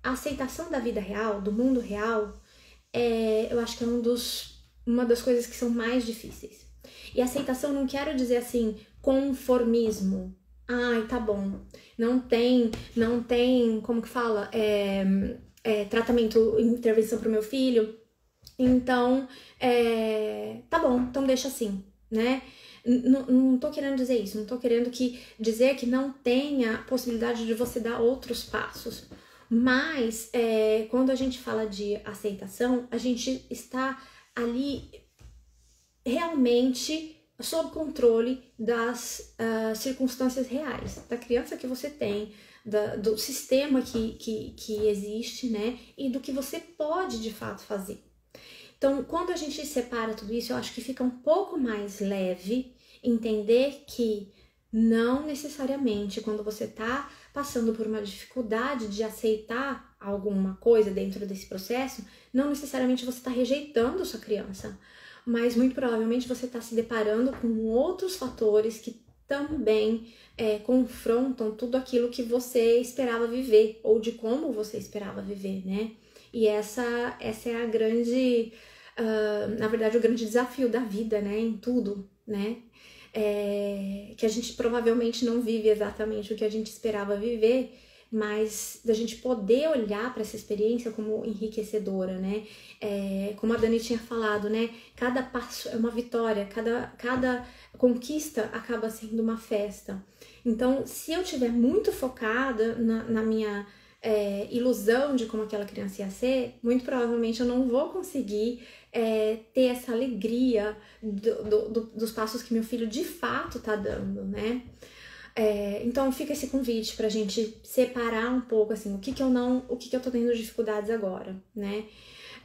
Speaker 1: a aceitação da vida real, do mundo real, eu acho que é uma das coisas que são mais difíceis. E aceitação não quero dizer assim, conformismo. Ai, tá bom. Não tem, como que fala? Tratamento, intervenção pro meu filho. Então, tá bom, então deixa assim, né? Não tô querendo dizer isso, não tô querendo dizer que não tenha possibilidade de você dar outros passos. Mas, quando a gente fala de aceitação, a gente está ali realmente sob controle das circunstâncias reais, da criança que você tem, do sistema que existe, né? E do que você pode de fato fazer. Então, quando a gente separa tudo isso, eu acho que fica um pouco mais leve entender que Não necessariamente quando você tá passando por uma dificuldade de aceitar alguma coisa dentro desse processo, não necessariamente você está rejeitando sua criança, mas muito provavelmente você está se deparando com outros fatores que também confrontam tudo aquilo que você esperava viver, ou de como você esperava viver, né? E essa é a grande, na verdade, o grande desafio da vida, né? Em tudo, né? Que a gente provavelmente não vive exatamente o que a gente esperava viver, mas da gente poder olhar para essa experiência como enriquecedora, né? Como a Dani tinha falado, né? Cada passo é uma vitória, cada conquista acaba sendo uma festa. Então, se eu estiver muito focada na minha ilusão de como aquela criança ia ser, muito provavelmente eu não vou conseguir ter essa alegria dos passos que meu filho de fato tá dando, né? Então fica esse convite pra gente separar um pouco, assim, o que eu tô tendo dificuldades agora, né?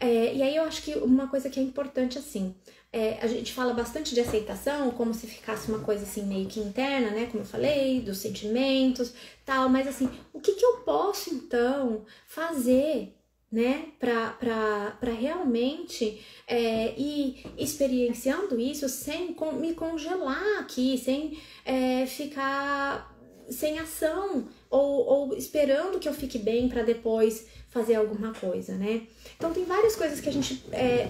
Speaker 1: E aí eu acho que uma coisa que é importante, assim, a gente fala bastante de aceitação, como se ficasse uma coisa, assim, meio que interna, né? Como eu falei, dos sentimentos, tal, mas, assim, o que eu posso, então, fazer, né? Pra realmente ir experienciando isso sem me congelar aqui, sem ficar sem ação ou esperando que eu fique bem para depois fazer alguma coisa, né? Então tem várias coisas que a gente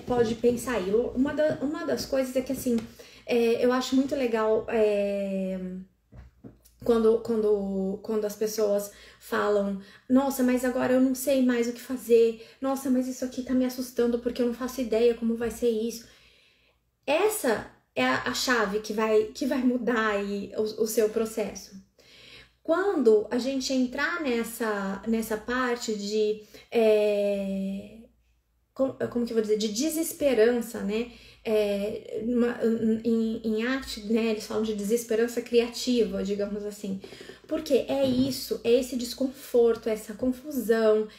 Speaker 1: pode pensar aí. Uma das coisas é que, assim, eu acho muito legal quando as pessoas falam: nossa, mas agora eu não sei mais o que fazer, nossa, mas isso aqui tá me assustando porque eu não faço ideia como vai ser isso. Essa é a chave que vai mudar aí o seu processo. Quando a gente entrar nessa parte de como que eu vou dizer, de desesperança, né? Em arte, né, eles falam de desesperança criativa, digamos assim. Porque é isso, é esse desconforto, essa confusão,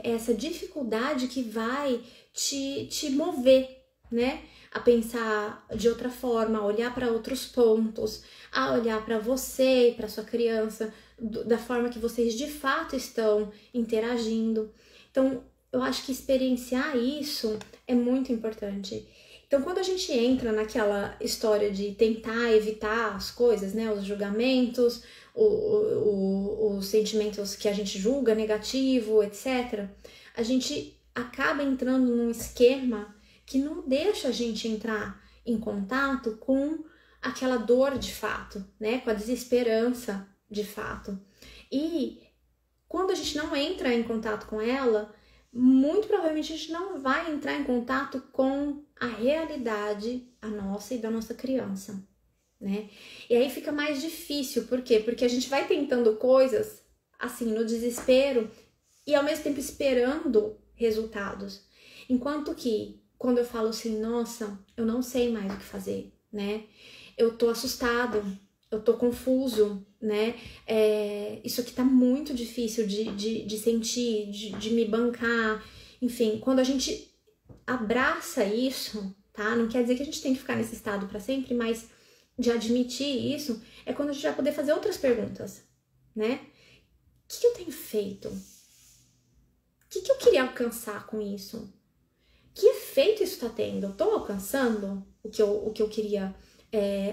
Speaker 1: essa dificuldade que vai te mover, né? A pensar de outra forma, a olhar para outros pontos, a olhar para você e para sua criança da forma que vocês de fato estão interagindo. Então, eu acho que experienciar isso é muito importante. Então, quando a gente entra naquela história de tentar evitar as coisas, né, os julgamentos, os sentimentos que a gente julga negativo, etc., a gente acaba entrando num esquema que não deixa a gente entrar em contato com aquela dor de fato, né, com a desesperança de fato. E quando a gente não entra em contato com ela, muito provavelmente a gente não vai entrar em contato com a realidade, a nossa e da nossa criança, né? E aí fica mais difícil, por quê? Porque a gente vai tentando coisas, assim, no desespero e ao mesmo tempo esperando resultados. Enquanto que, quando eu falo assim, nossa, eu não sei mais o que fazer, né? Eu tô assustado, eu tô confuso, né? Isso aqui tá muito difícil de sentir, de me bancar. Enfim, quando a gente abraça isso, tá? Não quer dizer que a gente tem que ficar nesse estado para sempre, mas de admitir isso é quando a gente vai poder fazer outras perguntas, né? O que eu tenho feito? O que eu queria alcançar com isso? Que efeito isso tá tendo? Eu tô alcançando o que eu queria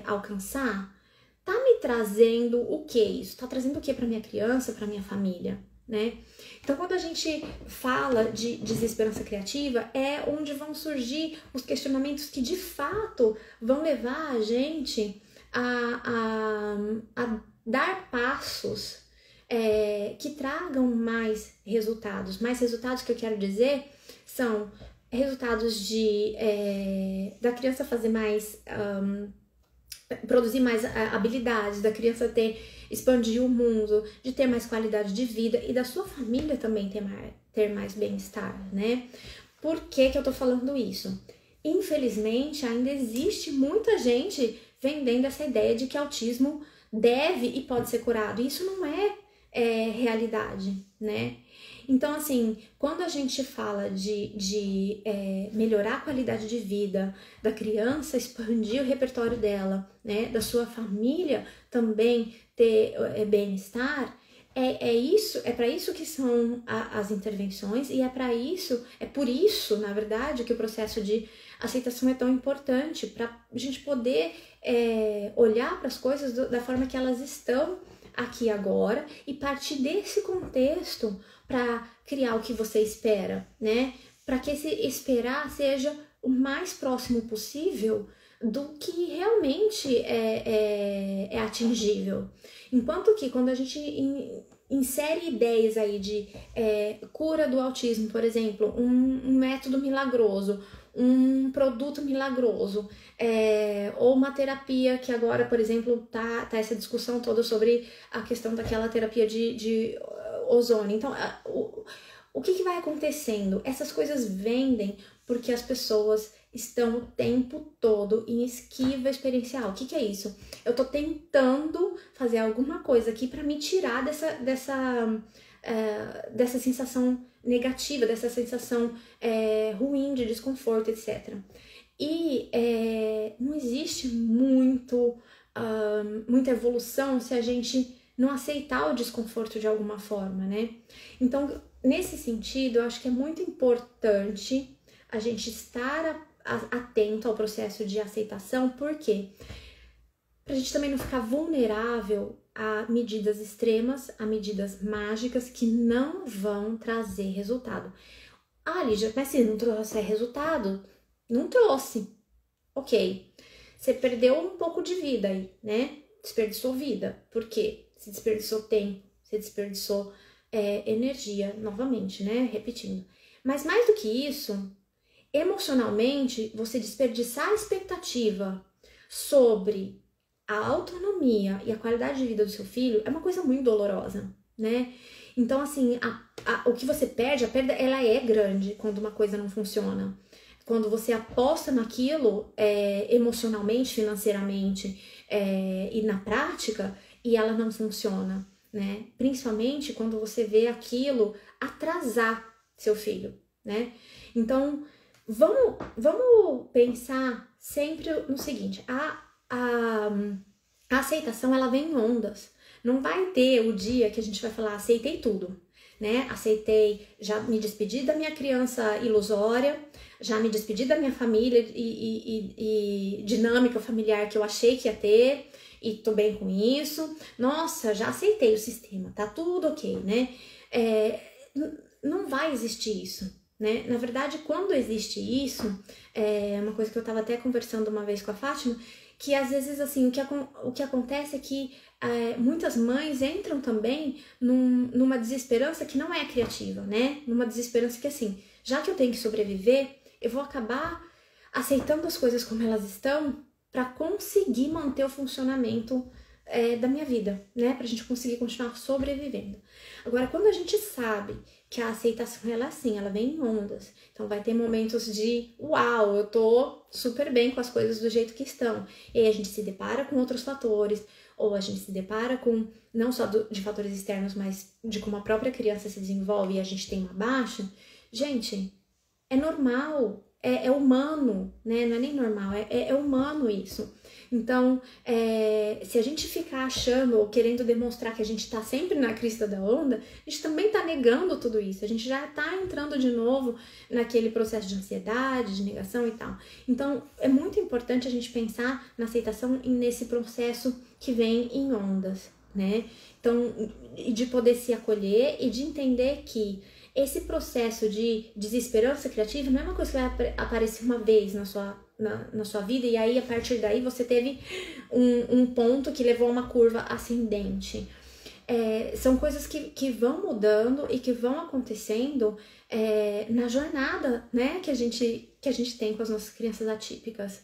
Speaker 1: alcançar? Tá me trazendo o que isso? Tá trazendo o que para minha criança, para minha família, né? Então, quando a gente fala de desesperança criativa, é onde vão surgir os questionamentos que de fato vão levar a gente a dar passos que tragam mais resultados. Mais resultados que eu quero dizer são resultados da criança fazer mais, produzir mais habilidades, da criança expandir o mundo, de ter mais qualidade de vida e da sua família também ter mais bem-estar, né? Por que eu tô falando isso? Infelizmente, ainda existe muita gente vendendo essa ideia de que autismo deve e pode ser curado. E isso não é realidade, né? Então, assim, quando a gente fala de melhorar a qualidade de vida da criança, expandir o repertório dela, né, da sua família também ter bem-estar, é para isso que são as intervenções, e é por isso, na verdade, que o processo de aceitação é tão importante, para a gente poder olhar para as coisas da forma que elas estão aqui e agora, e partir desse contexto para criar o que você espera, né? Para que esse esperar seja o mais próximo possível do que realmente é atingível. Enquanto que quando a gente insere ideias aí de cura do autismo, por exemplo, um método milagroso, um produto milagroso, ou uma terapia que agora, por exemplo, tá essa discussão toda sobre a questão daquela terapia de ozônio. Então, o que vai acontecendo? Essas coisas vendem porque as pessoas estão o tempo todo em esquiva experiencial. O que é isso? Eu tô tentando fazer alguma coisa aqui para me tirar dessa sensação negativa, dessa sensação ruim de desconforto, etc. E não existe muita evolução se a gente não aceitar o desconforto de alguma forma, né? Então, nesse sentido, eu acho que é muito importante a gente estar atento ao processo de aceitação. Por quê? Pra gente também não ficar vulnerável a medidas extremas, a medidas mágicas que não vão trazer resultado. Ah, Lígia, mas se não trouxer resultado, não trouxe. Ok, você perdeu um pouco de vida aí, né? Desperdiçou vida. Por quê? Você desperdiçou tempo, você desperdiçou energia, novamente, né? Repetindo. Mas mais do que isso, emocionalmente, você desperdiçar a expectativa sobre a autonomia e a qualidade de vida do seu filho é uma coisa muito dolorosa, né? Então, assim, o que você perde, a perda, ela é grande quando uma coisa não funciona. Quando você aposta naquilo emocionalmente, financeiramente e na prática, e ela não funciona, né? Principalmente quando você vê aquilo atrasar seu filho, né? Então, vamos pensar sempre no seguinte: a aceitação, ela vem em ondas. Não vai ter o dia que a gente vai falar, aceitei tudo, né? Aceitei, já me despedi da minha criança ilusória, já me despedi da minha família e dinâmica familiar que eu achei que ia ter, e tô bem com isso. Nossa, já aceitei o sistema, tá tudo ok, né? Não vai existir isso, né? Na verdade, quando existe isso, uma coisa que eu tava até conversando uma vez com a Fátima, que às vezes, assim, o que acontece é que muitas mães entram também numa desesperança que não é criativa, né? Numa desesperança que, assim, já que eu tenho que sobreviver, eu vou acabar aceitando as coisas como elas estão para conseguir manter o funcionamento da minha vida, né? Pra gente conseguir continuar sobrevivendo. Agora, quando a gente sabe que a aceitação, ela é assim, ela vem em ondas. Então, vai ter momentos de, uau, eu tô super bem com as coisas do jeito que estão. E aí a gente se depara com outros fatores, ou a gente se depara com, não só de fatores externos, mas de como a própria criança se desenvolve e a gente tem uma baixa. Gente, é normal, é humano, né? Não é nem normal, é humano isso. Então, se a gente ficar achando ou querendo demonstrar que a gente tá sempre na crista da onda, a gente também tá negando tudo isso. A gente já tá entrando de novo naquele processo de ansiedade, de negação e tal. Então, é muito importante a gente pensar na aceitação e nesse processo que vem em ondas, né? Então, de poder se acolher e de entender que esse processo de desesperança criativa não é uma coisa que vai aparecer uma vez na sua vida e aí a partir daí você teve um ponto que levou a uma curva ascendente. São coisas que vão mudando e que vão acontecendo na jornada, né, que a gente tem com as nossas crianças atípicas.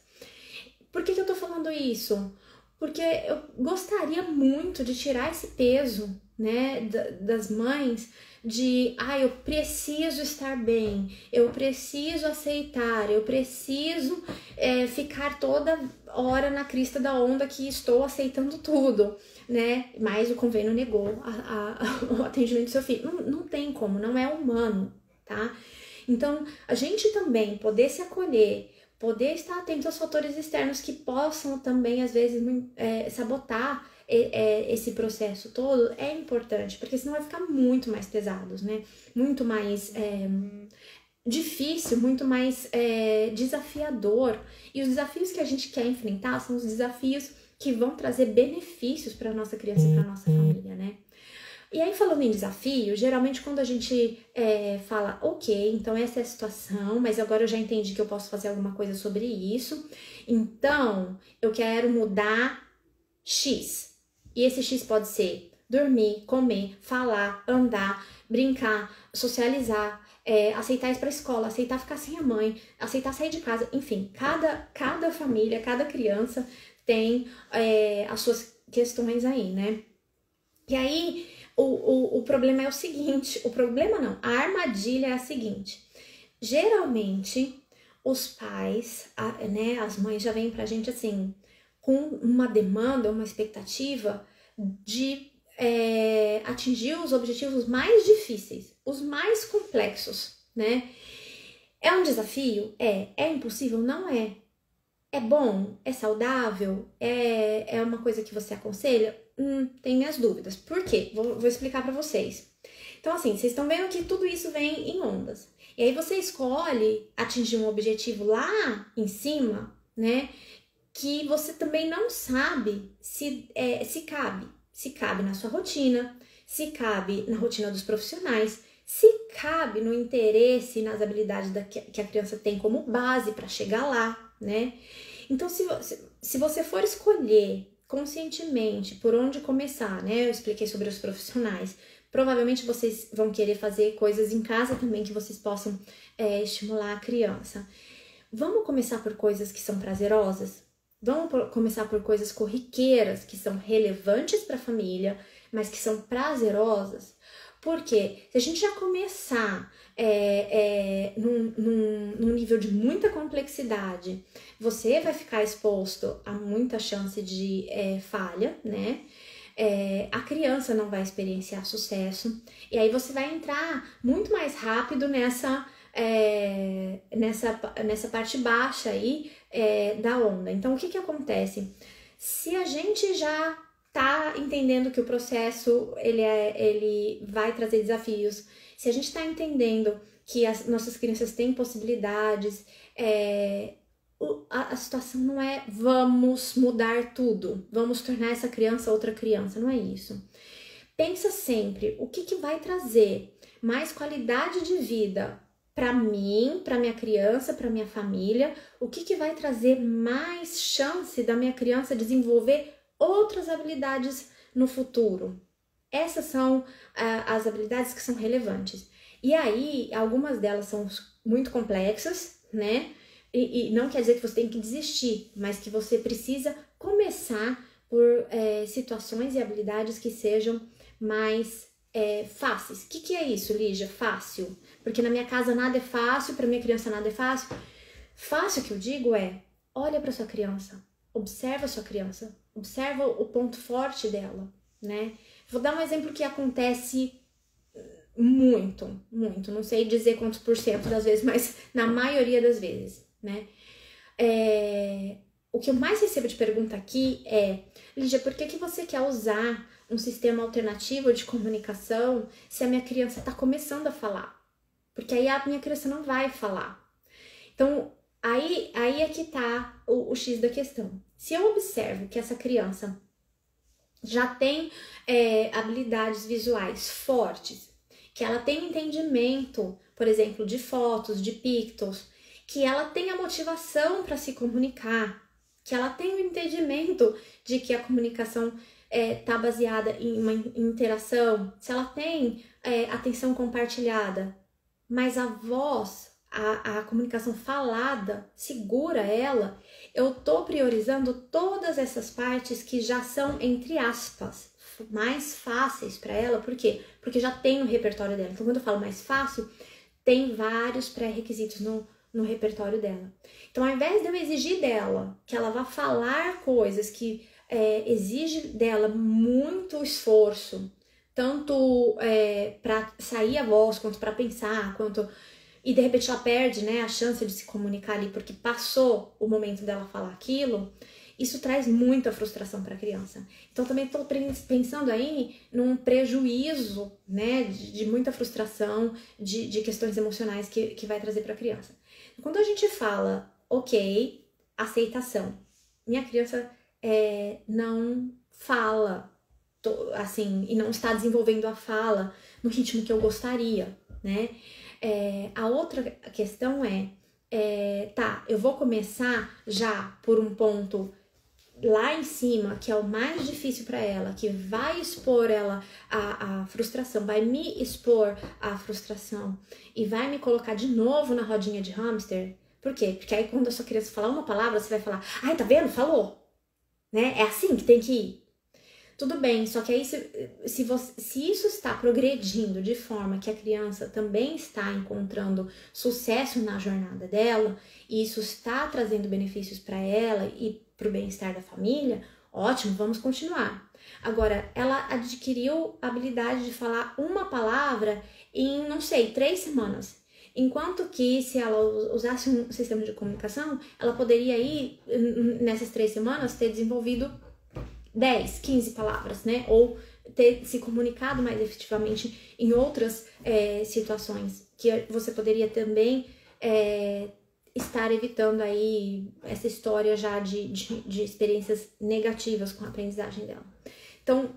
Speaker 1: Por que eu tô falando isso? Porque eu gostaria muito de tirar esse peso, né, das mães, eu preciso estar bem, eu preciso aceitar, eu preciso ficar toda hora na crista da onda que estou aceitando tudo, né? Mas o convênio negou o atendimento do seu filho. Não tem como, não é humano, tá? Então, a gente também poder se acolher, poder estar atento aos fatores externos que possam também, às vezes, sabotar esse processo todo é importante, porque senão vai ficar muito mais pesados, né? Muito mais difícil, muito mais desafiador. E os desafios que a gente quer enfrentar são os desafios que vão trazer benefícios para nossa criança e para nossa família, né? E aí, falando em desafio, geralmente quando a gente fala, ok, então essa é a situação, mas agora eu já entendi que eu posso fazer alguma coisa sobre isso, então eu quero mudar X. E esse X pode ser dormir, comer, falar, andar, brincar, socializar, aceitar ir pra escola, aceitar ficar sem a mãe, aceitar sair de casa, enfim, cada família, cada criança tem as suas questões aí, né? E aí, o problema é o seguinte, a armadilha é a seguinte, geralmente os pais, né, as mães já vêm pra gente assim, com uma demanda, uma expectativa de atingir os objetivos mais difíceis, os mais complexos, né? É um desafio? É impossível? Não é. É bom? É saudável? É uma coisa que você aconselha? Tem minhas dúvidas. Por quê? Vou explicar pra vocês. Então, assim, vocês estão vendo que tudo isso vem em ondas. E aí você escolhe atingir um objetivo lá em cima, né? Que você também não sabe se cabe. Se cabe na sua rotina, se cabe na rotina dos profissionais, se cabe no interesse e nas habilidades que a criança tem como base para chegar lá, né? Então, se você for escolher conscientemente por onde começar, né? Eu expliquei sobre os profissionais. Provavelmente vocês vão querer fazer coisas em casa também que vocês possam estimular a criança. Vamos começar por coisas que são prazerosas? Vamos começar por coisas corriqueiras, que são relevantes para a família, mas que são prazerosas. Porque se a gente já começar num nível de muita complexidade, você vai ficar exposto a muita chance de falha, né? A criança não vai experienciar sucesso. E aí você vai entrar muito mais rápido nessa parte baixa aí da onda. Então, o que acontece? Se a gente já tá entendendo que o processo ele vai trazer desafios, se a gente tá entendendo que as nossas crianças têm possibilidades, a situação não é vamos mudar tudo, vamos tornar essa criança outra criança, não é isso. Pensa sempre o que vai trazer mais qualidade de vida para mim, para minha criança, para minha família, o que vai trazer mais chance da minha criança desenvolver outras habilidades no futuro. Essas são as habilidades que são relevantes. E aí, algumas delas são muito complexas, né? E não quer dizer que você tem que desistir, mas que você precisa começar por situações e habilidades que sejam mais fáceis. O que é isso, Lígia? Fácil. Porque na minha casa nada é fácil, para minha criança nada é fácil. Fácil que eu digo olha para sua criança, observa a sua criança, observa o ponto forte dela, né? Vou dar um exemplo que acontece muito, não sei dizer quantos por cento das vezes, mas na maioria das vezes, né? O que eu mais recebo de pergunta aqui Lígia, por que você quer usar um sistema alternativo de comunicação se a minha criança está começando a falar? Porque aí a minha criança não vai falar. Então, aí é que tá o X da questão. Se eu observo que essa criança já tem habilidades visuais fortes, que ela tem entendimento, por exemplo, de fotos, de pictos, que ela tem a motivação para se comunicar, que ela tem o entendimento de que a comunicação tá baseada em uma interação, se ela tem atenção compartilhada, mas a voz, a comunicação falada segura eu tô priorizando todas essas partes que já são, entre aspas, mais fáceis para ela. Por quê? Porque já tem no repertório dela. Então, quando eu falo mais fácil, tem vários pré-requisitos no repertório dela. Então, ao invés de eu exigir dela que ela vá falar coisas que exige dela muito esforço, tanto para sair a voz, quanto para pensar, e de repente ela perde, né, a chance de se comunicar ali porque passou o momento dela falar aquilo, isso traz muita frustração para a criança. Então também estou pensando aí num prejuízo, né, de muita frustração, de questões emocionais que vai trazer para a criança. Quando a gente fala, ok, aceitação, minha criança não fala, assim, e não está desenvolvendo a fala no ritmo que eu gostaria, né? A outra questão tá, eu vou começar já por um ponto lá em cima, que é o mais difícil para ela, que vai expor ela à frustração, vai me expor à frustração e vai me colocar de novo na rodinha de hamster. Por quê? Porque aí quando a sua criança falar uma palavra, você vai falar, ai, tá vendo? Falou! Né? É assim que tem que ir. Tudo bem, só que aí se isso está progredindo de forma que a criança também está encontrando sucesso na jornada dela, e isso está trazendo benefícios para ela e para o bem-estar da família, ótimo, vamos continuar. Agora, ela adquiriu a habilidade de falar uma palavra em, não sei, 3 semanas. Enquanto que se ela usasse um sistema de comunicação, ela poderia aí, nessas 3 semanas, ter desenvolvido 10, 15 palavras, né? Ou ter se comunicado mais efetivamente em outras situações, que você poderia também estar evitando aí essa história já de experiências negativas com a aprendizagem dela. Então,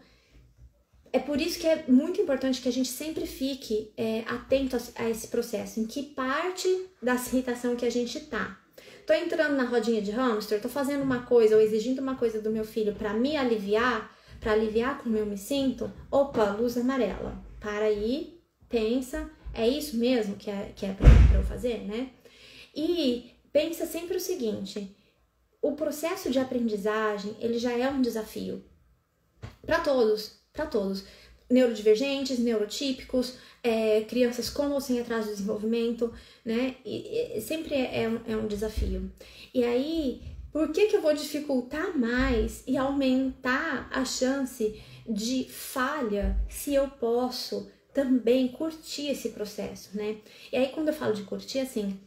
Speaker 1: é por isso que é muito importante que a gente sempre fique atento a esse processo, em que parte da aceitação que a gente tá. Tô entrando na rodinha de hamster, tô fazendo uma coisa ou exigindo uma coisa do meu filho para me aliviar, para aliviar como eu me sinto. Opa, luz amarela. Para aí, pensa, é isso mesmo que é para eu fazer, né? E pensa sempre o seguinte, o processo de aprendizagem, ele já é um desafio para todos. Neurodivergentes, neurotípicos, crianças com ou sem atraso de desenvolvimento, né? E sempre é um desafio. E aí, por que eu vou dificultar mais e aumentar a chance de falha se eu posso também curtir esse processo, né? E aí, quando eu falo de curtir, assim,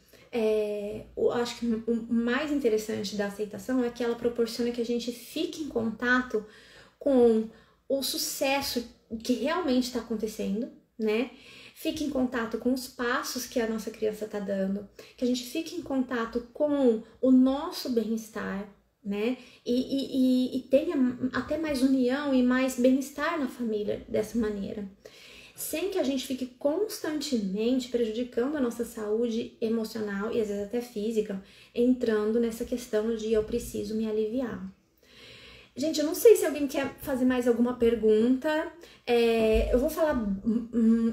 Speaker 1: eu acho que o mais interessante da aceitação é que ela proporciona que a gente fique em contato com o sucesso que realmente está acontecendo, né? Fique em contato com os passos que a nossa criança está dando, que a gente fique em contato com o nosso bem-estar, né? E tenha até mais união e mais bem-estar na família dessa maneira. Sem que a gente fique constantemente prejudicando a nossa saúde emocional e às vezes até física, entrando nessa questão de eu preciso me aliviar. Gente, eu não sei se alguém quer fazer mais alguma pergunta. Eu vou falar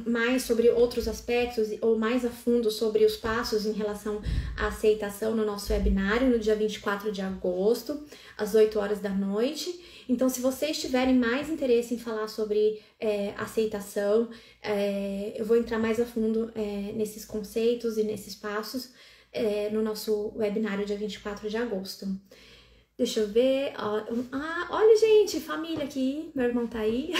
Speaker 1: mais sobre outros aspectos ou mais a fundo sobre os passos em relação à aceitação no nosso webinário no dia 24 de agosto, às 8 horas da noite. Então, se vocês tiverem mais interesse em falar sobre aceitação, eu vou entrar mais a fundo nesses conceitos e nesses passos no nosso webinário dia 24 de agosto. Deixa eu ver. Olha, gente, família aqui. Meu irmão tá aí.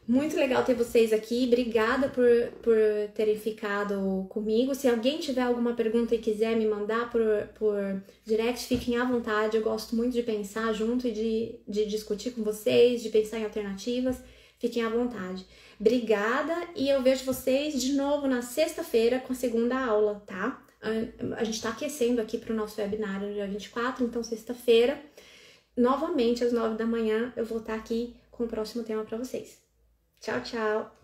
Speaker 1: Muito legal ter vocês aqui. Obrigada por terem ficado comigo. Se alguém tiver alguma pergunta e quiser me mandar por direct, fiquem à vontade. Eu gosto muito de pensar junto e de discutir com vocês, de pensar em alternativas. Fiquem à vontade. Obrigada e eu vejo vocês de novo na sexta-feira com a segunda aula, tá? A gente tá aquecendo aqui pro nosso webinário no dia 24, então sexta-feira, novamente às 9 da manhã, eu vou estar aqui com o próximo tema para vocês. Tchau, tchau!